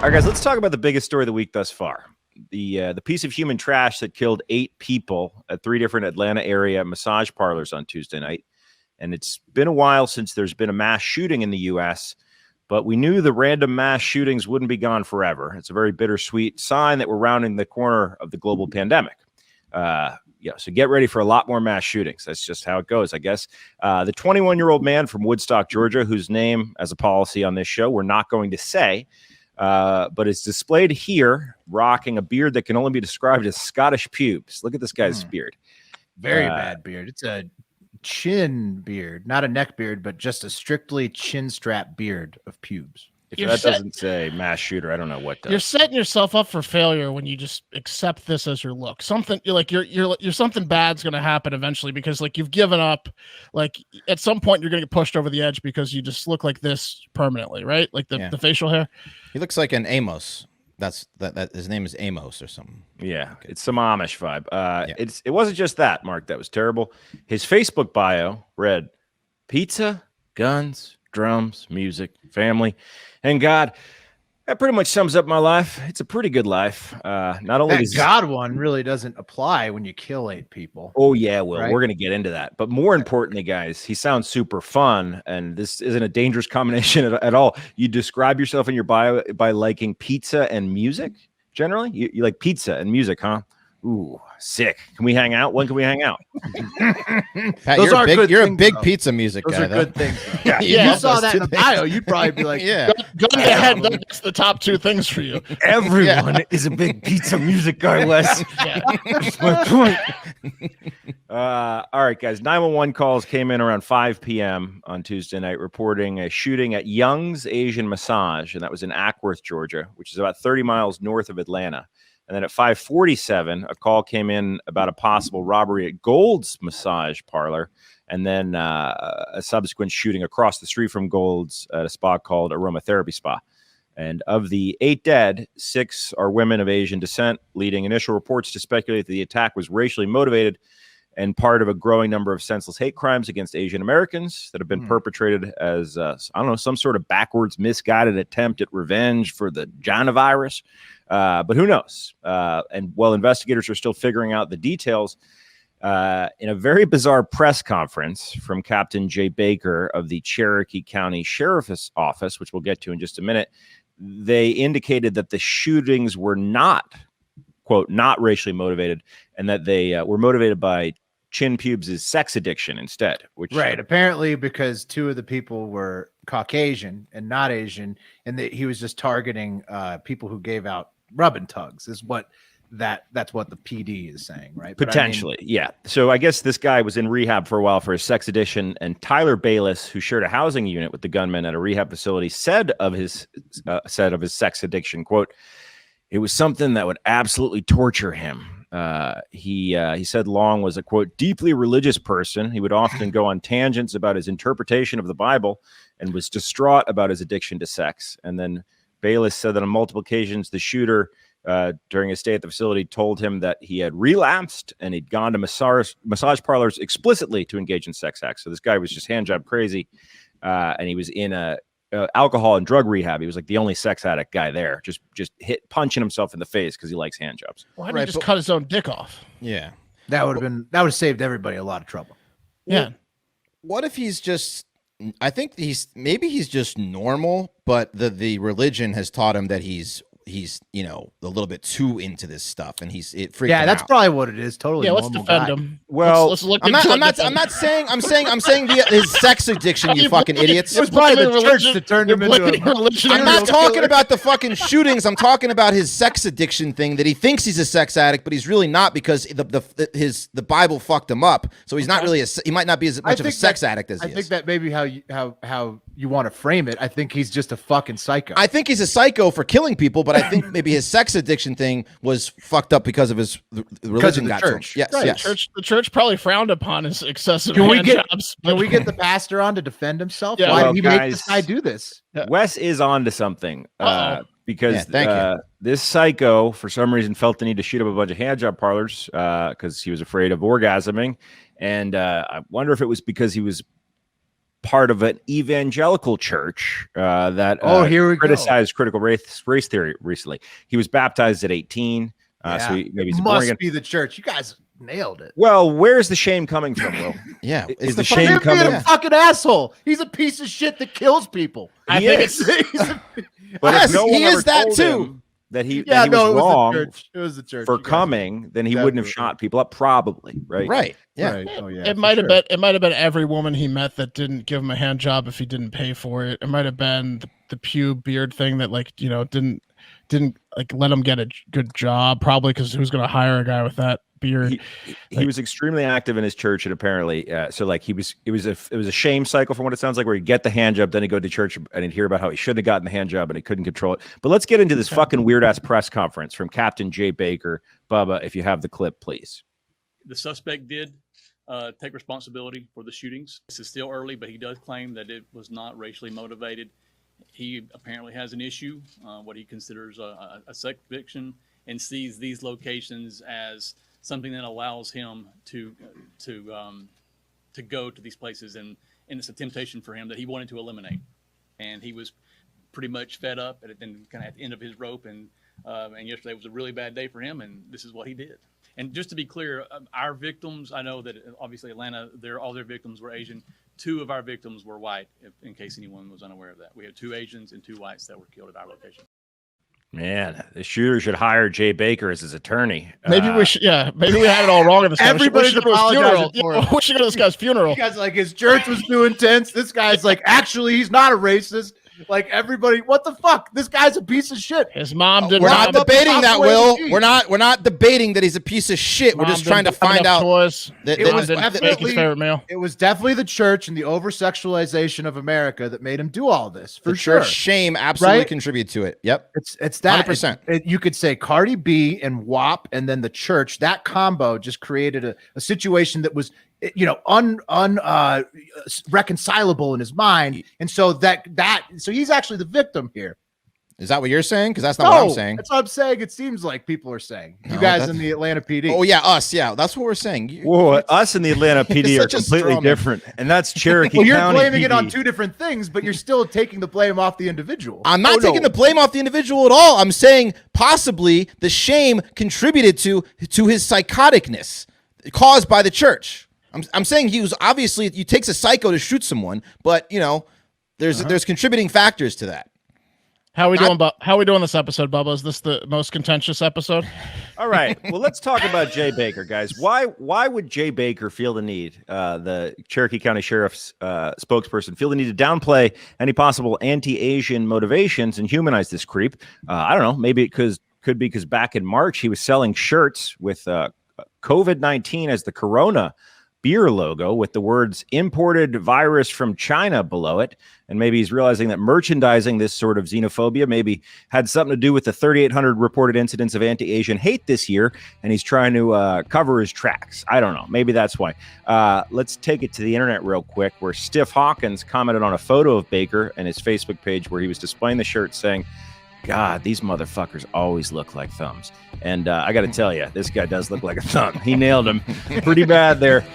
All right, guys, let's talk about the biggest story of the week thus far. The piece of human trash that killed 8 people at 3 different Atlanta area massage parlors on Tuesday night. And it's been a while since there's been a mass shooting in the U.S., but we knew the random mass shootings wouldn't be gone forever. It's a very bittersweet sign that we're rounding the corner of the global pandemic. So get ready for a lot more mass shootings. That's just how it goes, I guess. The 21-year-old man from Woodstock, Georgia, whose name, as a policy on this show, we're not going to say, but is displayed here rocking a beard that can only be described as Scottish pubes. Look at this guy's beard. Very bad beard. It's a chin beard, not a neck beard, but just a strictly chin strap beard of pubes. If that doesn't say mass shooter, I don't know what does. You're setting yourself up for failure when you just accept this as your look. Something you're something bad's going to happen eventually because like you've given up. Like at some point you're going to get pushed over the edge because you just look like this permanently, right? Like the facial hair. He looks like an Amos. That his name is Amos or something. Yeah, okay. It's some Amish vibe. It wasn't just that, Mark. That was terrible. His Facebook bio read, "Pizza, guns, drums, music, family, and God." That pretty much sums up my life. It's a pretty good life. Not only that God one really doesn't apply when you kill 8 people. Oh yeah, well, right? We're gonna get into that. But more importantly, guys, he sounds super fun, and this isn't a dangerous combination at all. You describe yourself in your bio by liking pizza and music. Generally, you like pizza and music, huh? Ooh, sick. Can we hang out? When can we hang out? Pat, you're a big pizza music guy. Those are good things. Yeah, if you saw that in the bio, you'd probably be like, yeah. Go ahead. That's the top 2 things for you. Everyone is a big pizza music guy, Wes. That's my point. All right, guys. 911 calls came in around 5 p.m. on Tuesday night reporting a shooting at Young's Asian Massage, and that was in Ackworth, Georgia, which is about 30 miles north of Atlanta. And then at 5:47, a call came in about a possible robbery at Gold's Massage Parlor, and then a subsequent shooting across the street from Gold's at a spot called Aromatherapy Spa. And of the 8 dead, 6 are women of Asian descent, leading initial reports to speculate that the attack was racially motivated and part of a growing number of senseless hate crimes against Asian Americans that have been perpetrated as, some sort of backwards, misguided attempt at revenge for the China virus. But who knows? And while investigators are still figuring out the details, in a very bizarre press conference from Captain Jay Baker of the Cherokee County Sheriff's Office, which we'll get to in just a minute, they indicated that the shootings were not, quote, not racially motivated, and that they were motivated by Chin Pubes' sex addiction instead. Which apparently because 2 of the people were Caucasian and not Asian, and he was just targeting people who gave out rub and tugs is what that's what the PD is saying, right? Potentially, yeah. So I guess this guy was in rehab for a while for his sex addiction, and Tyler Bayless, who shared a housing unit with the gunman at a rehab facility, said of his sex addiction, quote, "It was something that would absolutely torture him." He said Long was a, quote, deeply religious person. He would often go on tangents about his interpretation of the Bible and was distraught about his addiction to sex. And then Bayless said that on multiple occasions, the shooter during his stay at the facility told him that he had relapsed and he'd gone to massage parlors explicitly to engage in sex acts. So this guy was just hand job crazy, and he was in a alcohol and drug rehab. He was like the only sex addict guy there, just punching himself in the face because he likes hand jobs. Why didn't he just cut his own dick off? Yeah, that would have saved everybody a lot of trouble. Yeah. What if he's just? I think he's just normal, but the religion has taught him that he's a little bit too into this stuff, and it freaked him that's out. probably what it is. Totally. Yeah, let's defend him. Well, let's look. I'm not saying his sex addiction. You fucking idiots. It was probably the church that turned him into a religion. I'm not talking about the fucking shootings. I'm talking about his sex addiction thing. That he thinks he's a sex addict, but he's really not because the Bible fucked him up. So he's not really he might not be as much of a sex addict as he is. I think that maybe how you want to frame it. I think he's just a fucking psycho. I think he's a psycho for killing people, but I think maybe his sex addiction thing was fucked up because of his religion. Got church. Yes, right. Yes. The church probably frowned upon his excessive Can we hand get jobs. Can we get the pastor on to defend himself? Yeah. Why Well, did he make this guy do this? Wes is on to something because thank you. This psycho, for some reason, felt the need to shoot up a bunch of hand job parlors because he was afraid of orgasming. And I wonder if it was because he was part of an evangelical church that here we criticized critical race theory recently. He was baptized at 18. So maybe he's born again. Must be the church. You guys nailed it. Well, where's the shame coming from, Will? Yeah, is the shame coming? Being a fucking asshole. He's a piece of shit that kills people. I think it's. But yes, if no one he is ever that told too. him that he was wrong. It was the church for coming, then he wouldn't have shot people up, probably, right? Right. Yeah. Right. Oh, yeah. It might have been. It might have been every woman he met that didn't give him a hand job if he didn't pay for it. It might have been the pube beard thing that, like, you know, didn't like let him get a good job, probably, because who's going to hire a guy with that beard? He was extremely active in his church, and apparently, so like it was a shame cycle from what it sounds like, where he'd get the hand job, then he'd go to church and he'd hear about how he shouldn't have gotten the hand job and he couldn't control it. But let's get into this fucking weird ass press conference from Captain Jay Baker. Bubba, if you have the clip, please. The suspect did take responsibility for the shootings. This is still early, but he does claim that it was not racially motivated. He apparently has an issue, what he considers a sex addiction, and sees these locations as something that allows him to go to these places, and it's a temptation for him that he wanted to eliminate. And he was pretty much fed up and kind of at the end of his rope, and yesterday was a really bad day for him, and this is what he did. And just to be clear, our victims, I know that obviously Atlanta, all their victims were Asian. 2 of our victims were white, in case anyone was unaware of that. We had 2 Asians and 2 whites that were killed at our location. Man, the shooter should hire Jay Baker as his attorney. Maybe we should. Yeah, maybe we had it all wrong in this guy. Everybody should go to his funeral. Yeah, we should go to this guy's funeral. You guys, like, his church was too intense. This guy's like, actually, he's not a racist. Like, everybody, what the fuck? This guy's a piece of shit. His mom didn't. We're not debating that, Will. We're not debating that he's a piece of shit. We're just trying to find out. It was definitely the church and the over-sexualization of America that made him do all this. For sure, church shame absolutely contributed to it. Yep, it's that 100%. You could say Cardi B and WAP, and then the church. That combo just created a situation that was, you know, reconcilable in his mind, and so so he's actually the victim here. Is that what you're saying? Because that's not what I'm saying. That's what I'm saying. It seems like people are saying. You guys in the Atlanta PD. Oh yeah, us. Yeah, that's what we're saying. Whoa, us in the Atlanta PD are completely different, and that's Cherokee Well, you're County blaming PD. it on 2 different things, but you're still taking the blame off the individual. I'm not taking the blame off the individual at all. I'm saying possibly the shame contributed to his psychoticness caused by the church. I'm saying he was obviously, it takes a psycho to shoot someone, but you know, there's contributing factors to that. How are we doing this episode, Bubba? Is this the most contentious episode? All right. Well, let's talk about Jay Baker, guys. Why would Jay Baker feel the need, the Cherokee County Sheriff's spokesperson, feel the need to downplay any possible anti-Asian motivations and humanize this creep? I don't know. Maybe it could be because back in March he was selling shirts with COVID-19 as the Corona beer logo with the words "imported virus from China" below it. And maybe he's realizing that merchandising this sort of xenophobia maybe had something to do with the 3,800 reported incidents of anti-Asian hate this year, and he's trying to cover his tracks. I don't know. Maybe that's why. Let's take it to the internet real quick, where Stiff Hawkins commented on a photo of Baker and his Facebook page where he was displaying the shirt saying, "God, these motherfuckers always look like thumbs." And I got to tell you, this guy does look like a thumb. He nailed him pretty bad there.